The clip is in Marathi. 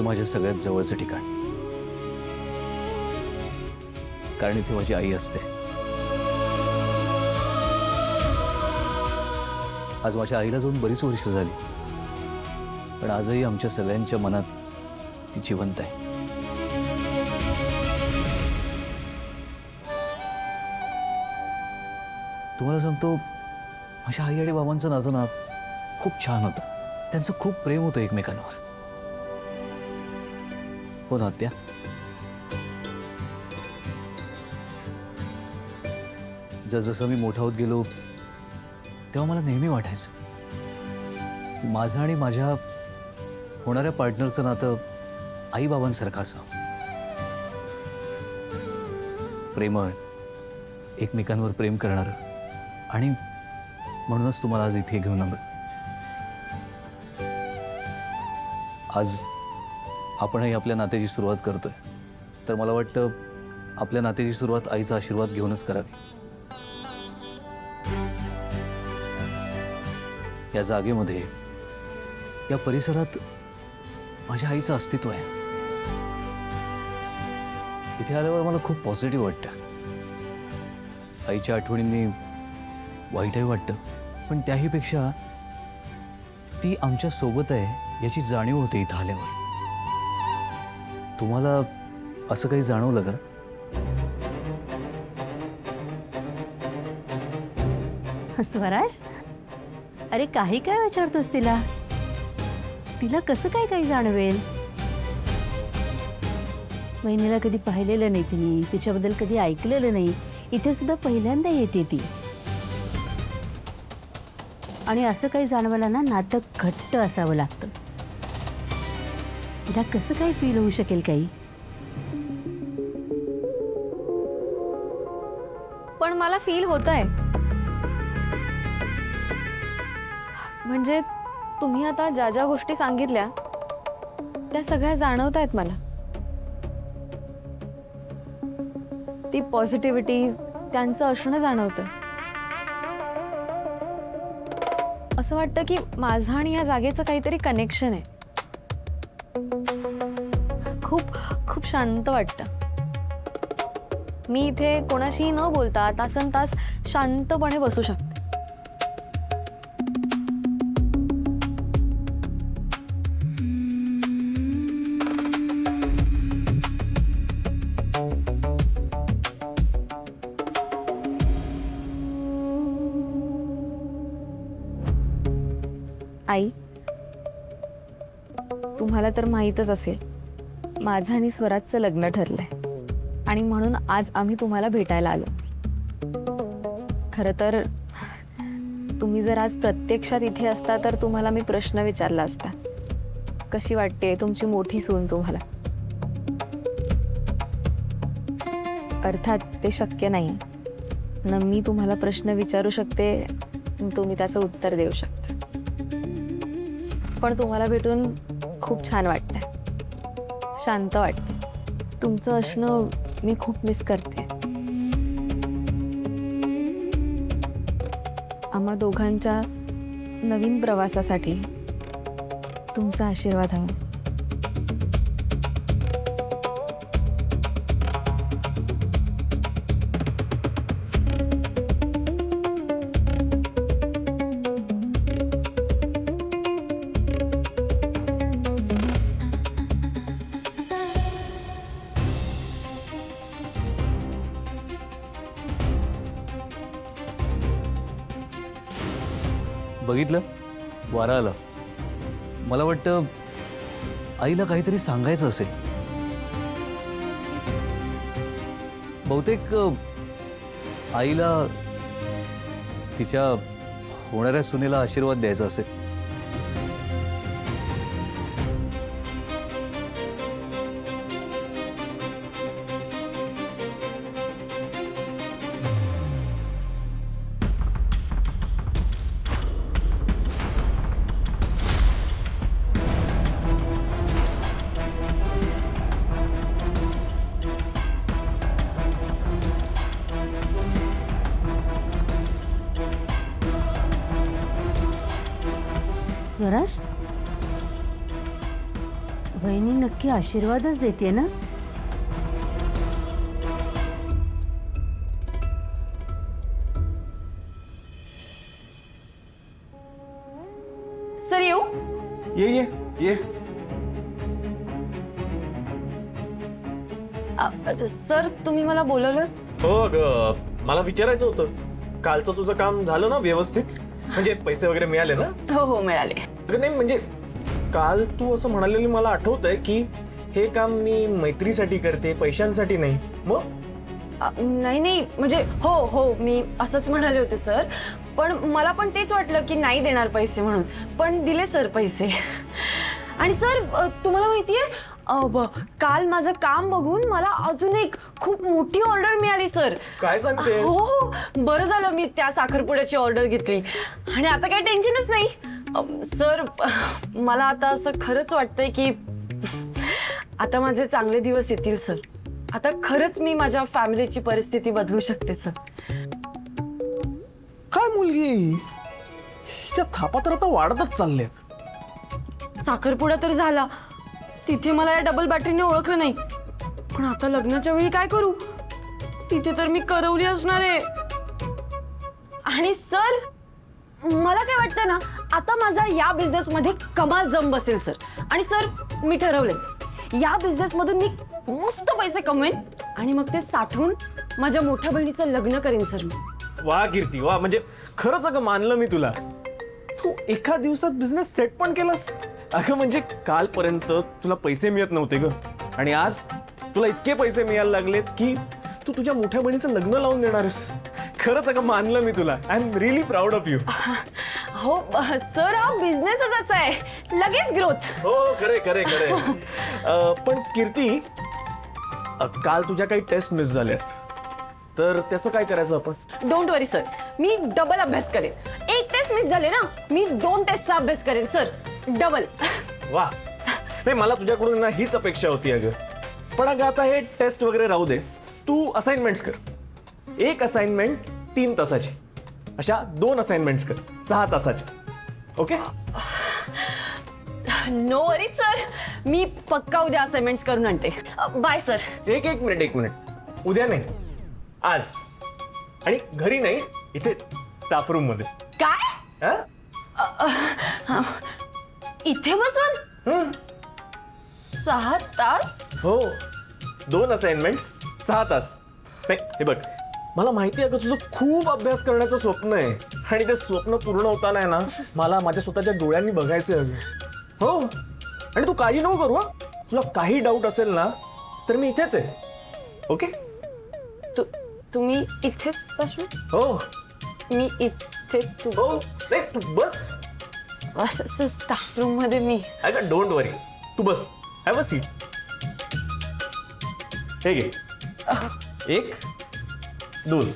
हे माझ्या सगळ्यात जवळचं ठिकाण, कारण इथे माझी आई असते. आज माझ्या आईला जाऊन बरीच वर्ष झाली, पण आजही आमच्या सगळ्यांच्या मनात ती जिवंत आहे. तुम्हाला सांगतो, माझ्या आई आणि बाबांचं नातं ना खूप छान होतं. त्यांचं खूप प्रेम होतं एकमेकांवर. हो ना आत्या? जसजसं मी मोठा होत गेलो तेव्हा मला नेहमी वाटायचं माझं आणि माझ्या होणाऱ्या पार्टनरचं नातं आई बाबांसारखं असावं. प्रेमळ, एकमेकांवर प्रेम करणारं, आणि म्हणूनच तुम्हाला आज इथे घेऊन आलो. आज आपणही आपल्या नात्याची सुरुवात करतोय, तर मला वाटतं आपल्या नात्याची सुरुवात आईचा आशीर्वाद घेऊनच करावी. या जागेमध्ये, या परिसरात माझ्या आईचं अस्तित्व आहे. इथे आल्यावर मला खूप पॉझिटिव्ह वाटतं. आईच्या आठवणींनी वाईटही वाटतं, पण त्याहीपेक्षा ती आमच्या सोबत आहे याची जाणीव होते इथं आल्यावर. तुम्हाला असं काही जाणवलं का? स्वराज, अरे काही काय विचारतोस तिला? तिला कसं काय काही जाणवेल? वहिनीला कधी पाहिलेलं नाही तिने, तिच्याबद्दल कधी ऐकलेलं नाही. इथे सुद्धा पहिल्यांदा येते ती. आणि असं काही जाणवायला ना नातं घट्ट असावं लागतं. तिला कसं काय फील होऊ शकेल काही? पण मला फील होतंय. म्हणजे तुम्ही आता ज्या ज्या गोष्टी सांगितल्या त्या सगळ्या जाणवतायत मला. ती पॉझिटिव्हिटी, त्यांचं असणं जाणवतं. असं वाटतं की माझं आणि या जागेचं काहीतरी कनेक्शन आहे. खूप खूप शांत वाटतं. मी इथे कोणाशी न बोलता तासनतास शांतपणे बसू शकते. आई, तुम्हाला तर माहीतच असेल, माझं आणि स्वराजचं लग्न ठरलंय आणि म्हणून आज आम्ही तुम्हाला भेटायला आलो. खरं तर तुम्ही जर आज प्रत्यक्षात इथे असता तर तुम्हाला मी प्रश्न विचारला असता, कशी वाटते तुमची मोठी सून तुम्हाला. अर्थात ते शक्य नाही ना. मी तुम्हाला प्रश्न विचारू शकते, तुम्ही त्याचं उत्तर देऊ शकता. पण तुम्हाला भेटून खूप छान वाटतंय, शांत वाटते. तुमचं असणं मी खूप मिस करते. आम्हा दोघांच्या नवीन प्रवासासाठी तुमचा आशीर्वाद हवा. बघितलं, वारा आला. मला वाटतं आईला काहीतरी सांगायचं असेल. बहुतेक आईला तिच्या होणाऱ्या सुनेला आशीर्वाद द्यायचा असेल. स्वराज, वहिनी नक्की आशीर्वादच देते ना. सर येऊ? ये सर तुम्ही मला बोलवलं? हो अगं, मला विचारायचं होतं, कालचं तुझं काम झालं ना व्यवस्थित? म्हणजे पैसे वगैरे मिळाले ना? हो हो मिळाले. अगं नाही म्हणजे काल तू असं म्हणालेली मला आठवतंय की हे काम मी मैत्रीसाठी करते, पैशांसाठी नाही. मग नाही नाही म्हणजे हो हो मी असंच म्हणाले होते सर, पण मला पण तेच वाटलं की नाही देणार पैसे म्हणून, पण दिले सर पैसे. आणि सर तुम्हाला माहितीये काल माझं काम बघून मला अजून एक खूप मोठी ऑर्डर मिळाली सर. काय सांगतेस? हो हो बरं झालं मी त्या साखरपुड्याची ऑर्डर घेतली आणि आता काही टेन्शनच नाही. सर मला आता असं खरंच वाटतंय की आता माझे चांगले दिवस येतील सर. आता खरंच मी माझ्या फॅमिलीची परिस्थिती बदलू शकते सर. काय मुलगी हिच्या थापा तर आता वाढतच चाललेत. साखरपुडा तर झाला, तिथे मला या डबल बॅटरीने ओळखलं नाही, पण आता लग्नाच्या वेळी काय करू? तिथे तर मी करवली असणार आहे. आणि सर मला काय वाटतं ना, आता माझा या बिझनेस मध्ये कमाल जम बसेल सर. आणि सर मी ठरवलंय या बिझनेस मधून मी मस्त पैसे कमवेन आणि मग ते साठवून माझ्या मोठ्या बहिणीचं लग्न करेन सर मी. वा कीर्ती वा, म्हणजे खरंच अगं मानलं मी तुला. तू एका दिवसात बिझनेस सेट पण केलास. अगं म्हणजे कालपर्यंत तुला पैसे मिळत नव्हते ग, आणि आज तुला इतके पैसे मिळायला लागलेत की तू तुझ्या मोठ्या बहिणीचं लग्न लावून देणार आहेस. खरंच अगं मानलं मी तुला. I am really proud of you. हो सर हा बिझनेसच असा आहे, लगेच ग्रोथ. हो खरे खरे खरे. पण कीर्ती काल तुझ्या काही टेस्ट मिस झाल्यात, तर त्याचं काय करायचं आपण? Don't worry sir, me double अभ्यास करेन. एक टेस्ट मिस झाले ना, मी 2 टेस्टचा अभ्यास करेन सर, डबल. वा, नाही मला तुझ्याकडून ना हीच अपेक्षा होती अगं. पण अगं आता हे टेस्ट वगैरे राहू दे, तू असाइनमेंट्स कर. एक असाइनमेंट 3 तासाची, अशा 2 असाइनमेंट्स कर 6 तासाच्या. ओके? नो वरी सर, मी पक्का उद्या असाइनमेंट्स करून आणते. Bye sir. एक मिनिट. उद्या नाही, आज. आणि घरी नाही, इथे स्टाफ रूम मध्ये. काय? हा? इथे बसून 6 तास? हो, 2 असाइनमेंट्स 6 तास. नाही हे बघ, मला माहिती आहे का तुझं खूप अभ्यास करण्याचं स्वप्न आहे, आणि ते स्वप्न पूर्ण होताना आहे ना, मला माझ्या स्वतःच्या डोळ्यांनी बघायचं आहे. हो, आणि तू काही नको करू. तुला काही डाऊट असेल ना तर मी इथेच आहे. ओके? तुम्ही इथेच बसून? हो मी इथे हो, नाही तू बस. स्टाफ रूम मध्ये मी. अगं डोंट वरी, तू बस. Have a seat. हे घे. 1 2